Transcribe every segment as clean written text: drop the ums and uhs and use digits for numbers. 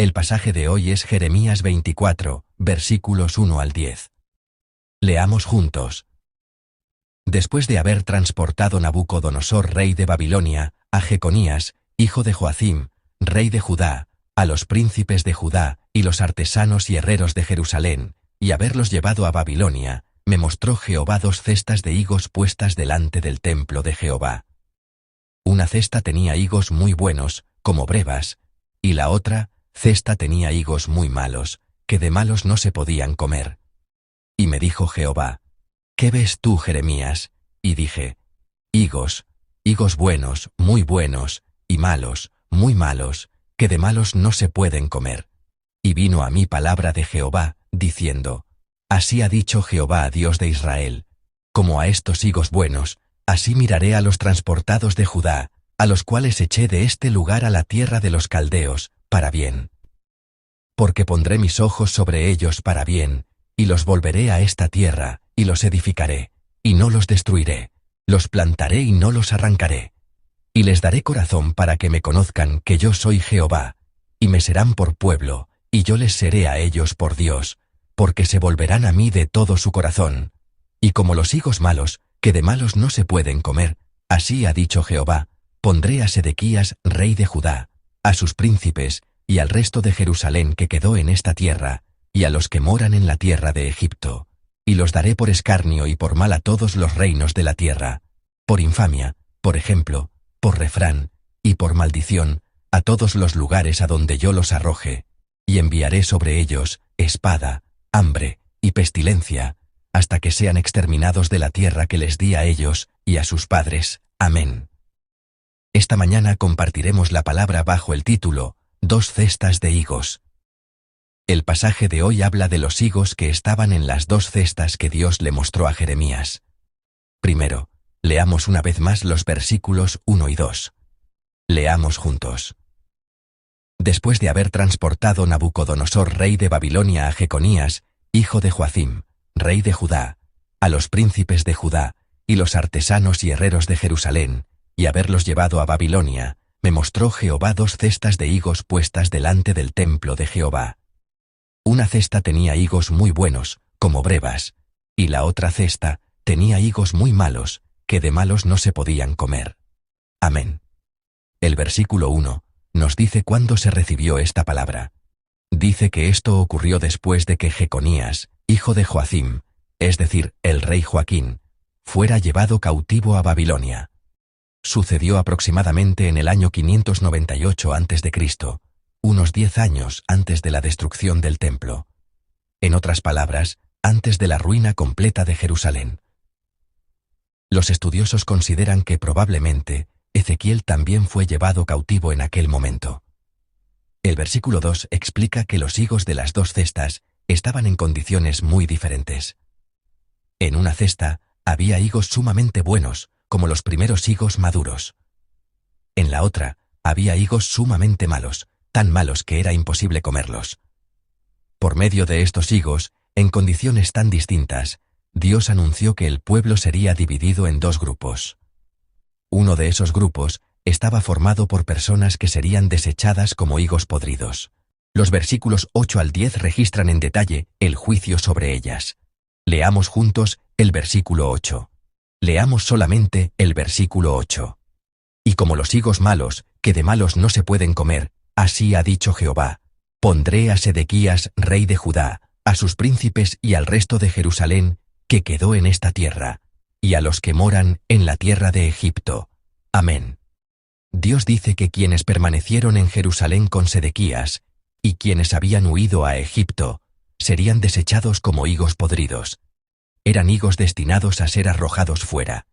El pasaje de hoy es Jeremías 24, versículos 1 al 10. Leamos juntos. Después de haber transportado Nabucodonosor, rey de Babilonia, a Jeconías, hijo de Joacim, rey de Judá, a los príncipes de Judá y los artesanos y herreros de Jerusalén, y haberlos llevado a Babilonia, me mostró Jehová 2 cestas de higos puestas delante del templo de Jehová. Una cesta tenía higos muy buenos, como brevas, y la otra cesta tenía higos muy malos, que de malos no se podían comer. Y me dijo Jehová: ¿Qué ves tú, Jeremías? Y dije: higos buenos, y malos, muy malos, que de malos no se pueden comer. Y vino a mí palabra de Jehová, diciendo: Así ha dicho Jehová, Dios de Israel: como a estos higos buenos, así miraré a los transportados de Judá, a los cuales eché de este lugar a la tierra de los caldeos, para bien. Porque pondré mis ojos sobre ellos para bien, y los volveré a esta tierra, y los edificaré, y no los destruiré, los plantaré y no los arrancaré. Y les daré corazón para que me conozcan que yo soy Jehová, y me serán por pueblo, y yo les seré a ellos por Dios, porque se volverán a mí de todo su corazón. Y como los higos malos, que de malos no se pueden comer, así ha dicho Jehová, pondré a Sedequías, rey de Judá, a sus príncipes, y al resto de Jerusalén que quedó en esta tierra, y a los que moran en la tierra de Egipto, y los daré por escarnio y por mal a todos los reinos de la tierra, por infamia, por ejemplo, por refrán, y por maldición, a todos los lugares a donde yo los arroje, y enviaré sobre ellos espada, hambre y pestilencia, hasta que sean exterminados de la tierra que les di a ellos y a sus padres. Amén. Esta mañana compartiremos la palabra bajo el título, 2 cestas de higos. El pasaje de hoy habla de los higos que estaban en las 2 cestas que Dios le mostró a Jeremías. Primero, leamos una vez más los versículos 1 y 2. Leamos juntos. Después de haber transportado Nabucodonosor, rey de Babilonia, a Jeconías, hijo de Joacim, rey de Judá, a los príncipes de Judá y los artesanos y herreros de Jerusalén, y haberlos llevado a Babilonia, me mostró Jehová 2 cestas de higos puestas delante del templo de Jehová. Una cesta tenía higos muy buenos, como brevas, y la otra cesta tenía higos muy malos, que de malos no se podían comer. Amén. El versículo 1 nos dice cuándo se recibió esta palabra. Dice que esto ocurrió después de que Jeconías, hijo de Joacim, es decir, el rey Joaquín, fuera llevado cautivo a Babilonia. Sucedió aproximadamente en el año 598 a.C., unos 10 años antes de la destrucción del templo. En otras palabras, antes de la ruina completa de Jerusalén. Los estudiosos consideran que probablemente Ezequiel también fue llevado cautivo en aquel momento. El versículo 2 explica que los higos de las 2 cestas estaban en condiciones muy diferentes. En una cesta había higos sumamente buenos, como los primeros higos maduros. En la otra había higos sumamente malos, tan malos que era imposible comerlos. Por medio de estos higos, en condiciones tan distintas, Dios anunció que el pueblo sería dividido en 2 grupos. Uno de esos grupos estaba formado por personas que serían desechadas como higos podridos. Los versículos 8 al 10 registran en detalle el juicio sobre ellas. Leamos juntos el versículo 8. Leamos solamente el versículo 8. Y como los higos malos, que de malos no se pueden comer, así ha dicho Jehová: pondré a Sedequías, rey de Judá, a sus príncipes y al resto de Jerusalén, que quedó en esta tierra, y a los que moran en la tierra de Egipto. Amén. Dios dice que quienes permanecieron en Jerusalén con Sedequías, y quienes habían huido a Egipto, serían desechados como higos podridos. Eran higos destinados a ser arrojados fuera.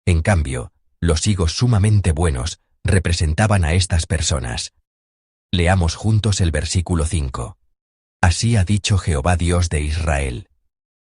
En cambio, los higos sumamente buenos representaban a estas personas. Leamos juntos el versículo 5. Así ha dicho Jehová, Dios de Israel: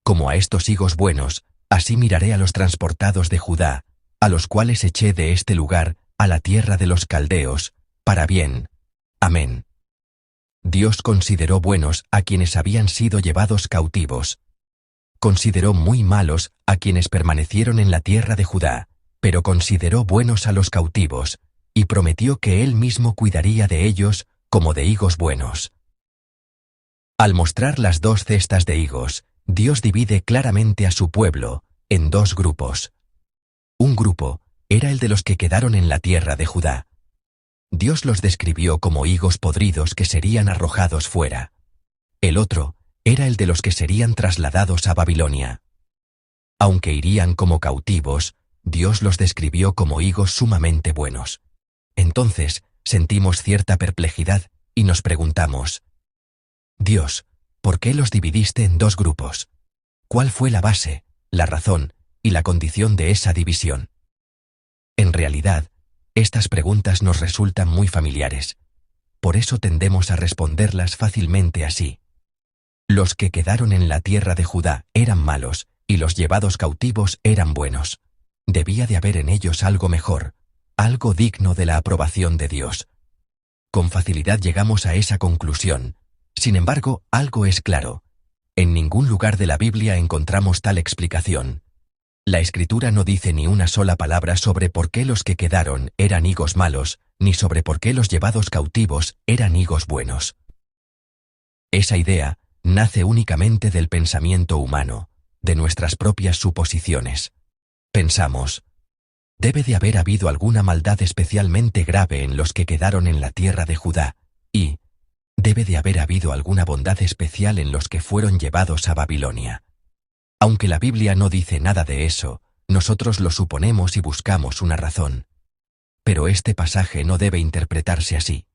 como a estos higos buenos, así miraré a los transportados de Judá, a los cuales eché de este lugar a la tierra de los caldeos, para bien. Amén. Dios consideró buenos a quienes habían sido llevados cautivos. Consideró muy malos a quienes permanecieron en la tierra de Judá, pero consideró buenos a los cautivos, y prometió que él mismo cuidaría de ellos como de higos buenos. Al mostrar las 2 cestas de higos, Dios divide claramente a su pueblo en 2 grupos. Un grupo era el de los que quedaron en la tierra de Judá. Dios los describió como higos podridos que serían arrojados fuera. El otro era el de los que serían trasladados a Babilonia. Aunque irían como cautivos, Dios los describió como higos sumamente buenos. Entonces, sentimos cierta perplejidad y nos preguntamos: Dios, ¿por qué los dividiste en 2 grupos? ¿Cuál fue la base, la razón y la condición de esa división? En realidad, estas preguntas nos resultan muy familiares. Por eso tendemos a responderlas fácilmente así. Los que quedaron en la tierra de Judá eran malos, y los llevados cautivos eran buenos. Debía de haber en ellos algo mejor, algo digno de la aprobación de Dios. Con facilidad llegamos a esa conclusión. Sin embargo, algo es claro. En ningún lugar de la Biblia encontramos tal explicación. La Escritura no dice ni una sola palabra sobre por qué los que quedaron eran higos malos, ni sobre por qué los llevados cautivos eran higos buenos. Esa idea nace únicamente del pensamiento humano, de nuestras propias suposiciones. Pensamos: debe de haber habido alguna maldad especialmente grave en los que quedaron en la tierra de Judá, y debe de haber habido alguna bondad especial en los que fueron llevados a Babilonia. Aunque la Biblia no dice nada de eso, nosotros lo suponemos y buscamos una razón. Pero este pasaje no debe interpretarse así.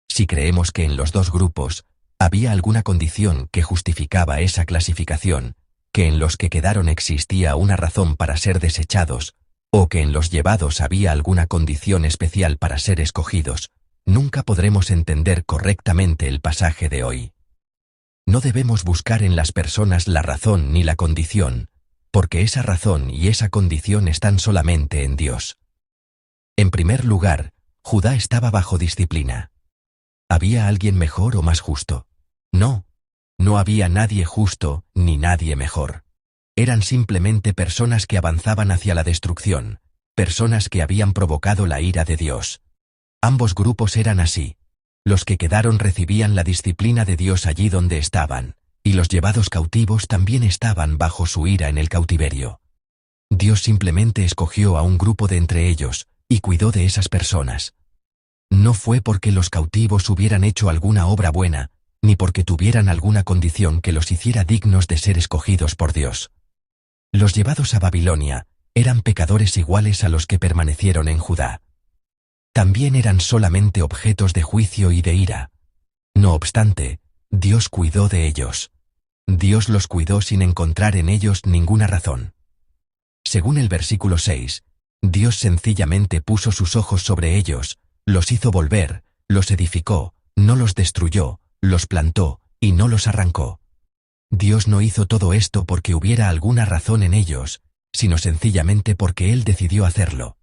Si creemos que en los 2 grupos había alguna condición que justificaba esa clasificación, que en los que quedaron existía una razón para ser desechados, o que en los llevados había alguna condición especial para ser escogidos, nunca podremos entender correctamente el pasaje de hoy. No debemos buscar en las personas la razón ni la condición, porque esa razón y esa condición están solamente en Dios. En primer lugar, Judá estaba bajo disciplina. ¿Había alguien mejor o más justo? No, no había nadie justo ni nadie mejor. Eran simplemente personas que avanzaban hacia la destrucción, personas que habían provocado la ira de Dios. Ambos grupos eran así. Los que quedaron recibían la disciplina de Dios allí donde estaban, y los llevados cautivos también estaban bajo su ira en el cautiverio. Dios simplemente escogió a un grupo de entre ellos, y cuidó de esas personas. No fue porque los cautivos hubieran hecho alguna obra buena, ni porque tuvieran alguna condición que los hiciera dignos de ser escogidos por Dios. Los llevados a Babilonia eran pecadores iguales a los que permanecieron en Judá. También eran solamente objetos de juicio y de ira. No obstante, Dios cuidó de ellos. Dios los cuidó sin encontrar en ellos ninguna razón. Según el versículo 6, Dios sencillamente puso sus ojos sobre ellos, los hizo volver, los edificó, no los destruyó, los plantó y no los arrancó. Dios no hizo todo esto porque hubiera alguna razón en ellos, sino sencillamente porque Él decidió hacerlo.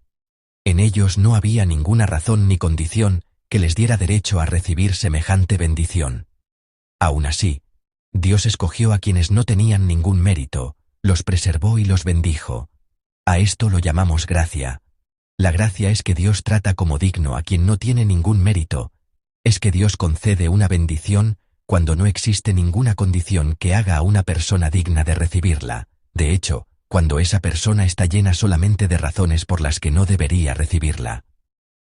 En ellos no había ninguna razón ni condición que les diera derecho a recibir semejante bendición. Aún así, Dios escogió a quienes no tenían ningún mérito, los preservó y los bendijo. A esto lo llamamos gracia. La gracia es que Dios trata como digno a quien no tiene ningún mérito. Es que Dios concede una bendición cuando no existe ninguna condición que haga a una persona digna de recibirla. De hecho, cuando esa persona está llena solamente de razones por las que no debería recibirla.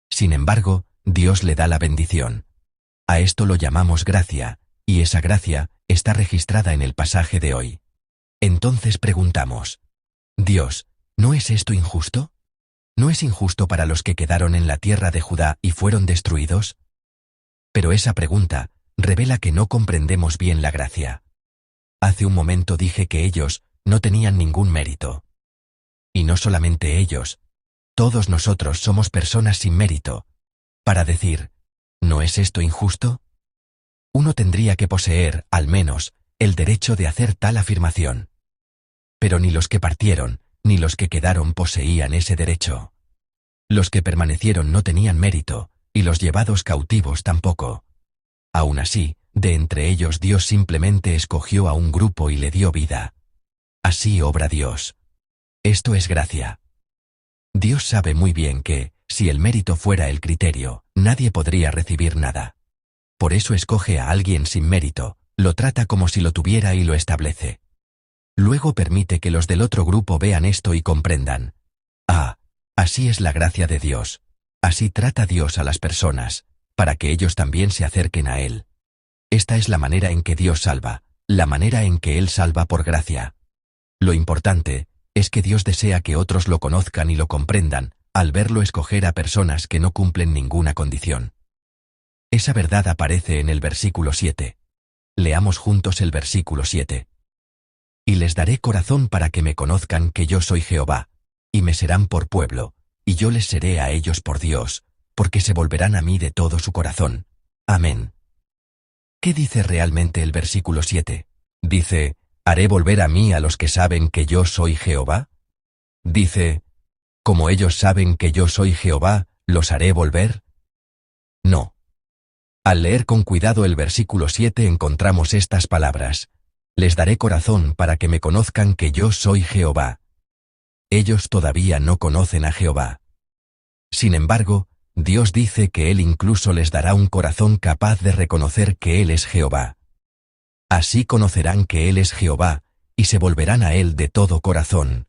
Sin embargo, Dios le da la bendición. A esto lo llamamos gracia, y esa gracia está registrada en el pasaje de hoy. Entonces preguntamos: Dios, ¿no es esto injusto? ¿No es injusto para los que quedaron en la tierra de Judá y fueron destruidos? Pero esa pregunta revela que no comprendemos bien la gracia. Hace un momento dije que ellos no tenían ningún mérito. Y no solamente ellos, todos nosotros somos personas sin mérito. Para decir, ¿no es esto injusto? Uno tendría que poseer, al menos, el derecho de hacer tal afirmación. Pero ni los que partieron, ni los que quedaron poseían ese derecho. Los que permanecieron no tenían mérito, y los llevados cautivos tampoco. Aún así, de entre ellos Dios simplemente escogió a un grupo y le dio vida. Así obra Dios. Esto es gracia. Dios sabe muy bien que, si el mérito fuera el criterio, nadie podría recibir nada. Por eso escoge a alguien sin mérito, lo trata como si lo tuviera y lo establece. Luego permite que los del otro grupo vean esto y comprendan. Ah, así es la gracia de Dios. Así trata Dios a las personas, para que ellos también se acerquen a Él. Esta es la manera en que Dios salva, la manera en que Él salva por gracia. Lo importante es que Dios desea que otros lo conozcan y lo comprendan, al verlo escoger a personas que no cumplen ninguna condición. Esa verdad aparece en el versículo 7. Leamos juntos el versículo 7. Y les daré corazón para que me conozcan que yo soy Jehová, y me serán por pueblo, y yo les seré a ellos por Dios, porque se volverán a mí de todo su corazón. Amén. ¿Qué dice realmente el versículo 7? Dice, ¿haré volver a mí a los que saben que yo soy Jehová? Dice, ¿como ellos saben que yo soy Jehová, los haré volver? No. Al leer con cuidado el versículo 7 encontramos estas palabras. Les daré corazón para que me conozcan que yo soy Jehová. Ellos todavía no conocen a Jehová. Sin embargo, Dios dice que Él incluso les dará un corazón capaz de reconocer que Él es Jehová. Así conocerán que Él es Jehová, y se volverán a Él de todo corazón.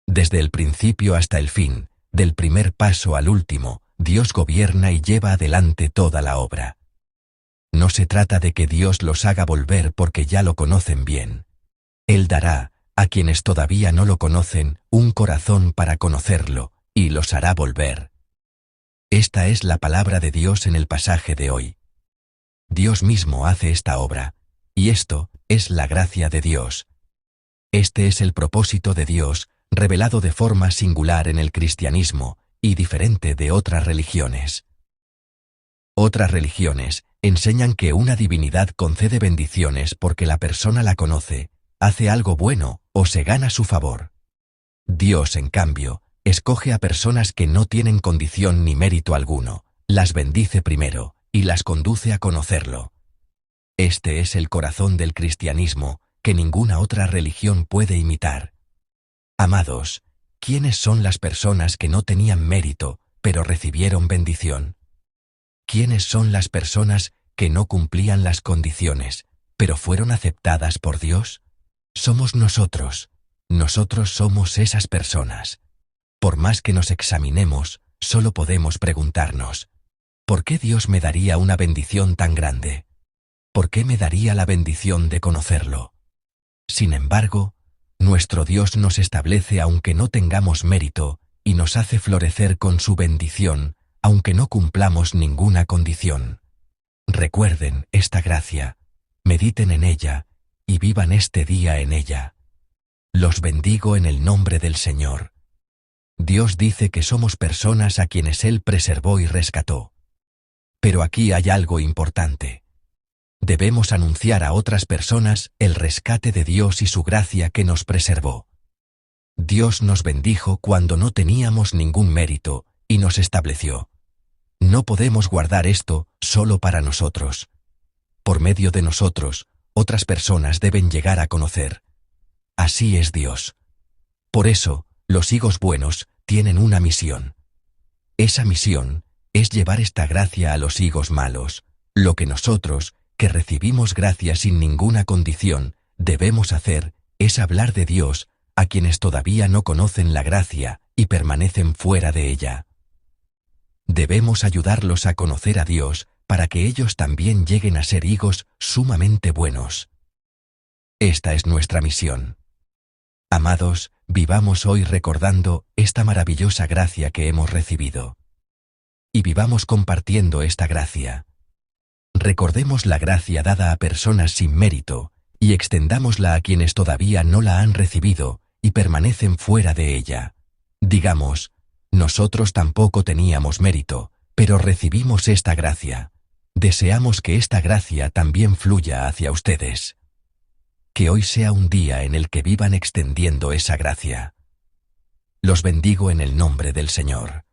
Desde el principio hasta el fin, del primer paso al último, Dios gobierna y lleva adelante toda la obra. No se trata de que Dios los haga volver porque ya lo conocen bien. Él dará, a quienes todavía no lo conocen, un corazón para conocerlo, y los hará volver. Esta es la palabra de Dios en el pasaje de hoy. Dios mismo hace esta obra, y esto es la gracia de Dios. Este es el propósito de Dios, revelado de forma singular en el cristianismo, y diferente de otras religiones. Otras religiones enseñan que una divinidad concede bendiciones porque la persona la conoce, hace algo bueno o se gana su favor. Dios, en cambio, escoge a personas que no tienen condición ni mérito alguno, las bendice primero y las conduce a conocerlo. Este es el corazón del cristianismo que ninguna otra religión puede imitar. Amados, ¿quiénes son las personas que no tenían mérito, pero recibieron bendición? ¿Quiénes son las personas que no cumplían las condiciones, pero fueron aceptadas por Dios? Somos nosotros. Nosotros somos esas personas. Por más que nos examinemos, solo podemos preguntarnos, ¿por qué Dios me daría una bendición tan grande? ¿Por qué me daría la bendición de conocerlo? Sin embargo, nuestro Dios nos establece aunque no tengamos mérito, y nos hace florecer con su bendición, aunque no cumplamos ninguna condición. Recuerden esta gracia, mediten en ella, y vivan este día en ella. Los bendigo en el nombre del Señor. Dios dice que somos personas a quienes Él preservó y rescató. Pero aquí hay algo importante. Debemos anunciar a otras personas el rescate de Dios y su gracia que nos preservó. Dios nos bendijo cuando no teníamos ningún mérito, y nos estableció. No podemos guardar esto solo para nosotros. Por medio de nosotros, otras personas deben llegar a conocer. Así es Dios. Por eso, los higos buenos tienen una misión. Esa misión es llevar esta gracia a los higos malos, lo que nosotros, que recibimos gracia sin ninguna condición, debemos hacer es hablar de Dios a quienes todavía no conocen la gracia y permanecen fuera de ella. Debemos ayudarlos a conocer a Dios para que ellos también lleguen a ser higos sumamente buenos. Esta es nuestra misión. Amados, vivamos hoy recordando esta maravillosa gracia que hemos recibido. Y vivamos compartiendo esta gracia. Recordemos la gracia dada a personas sin mérito, y extendámosla a quienes todavía no la han recibido y permanecen fuera de ella. Digamos, nosotros tampoco teníamos mérito, pero recibimos esta gracia. Deseamos que esta gracia también fluya hacia ustedes. Que hoy sea un día en el que vivan extendiendo esa gracia. Los bendigo en el nombre del Señor.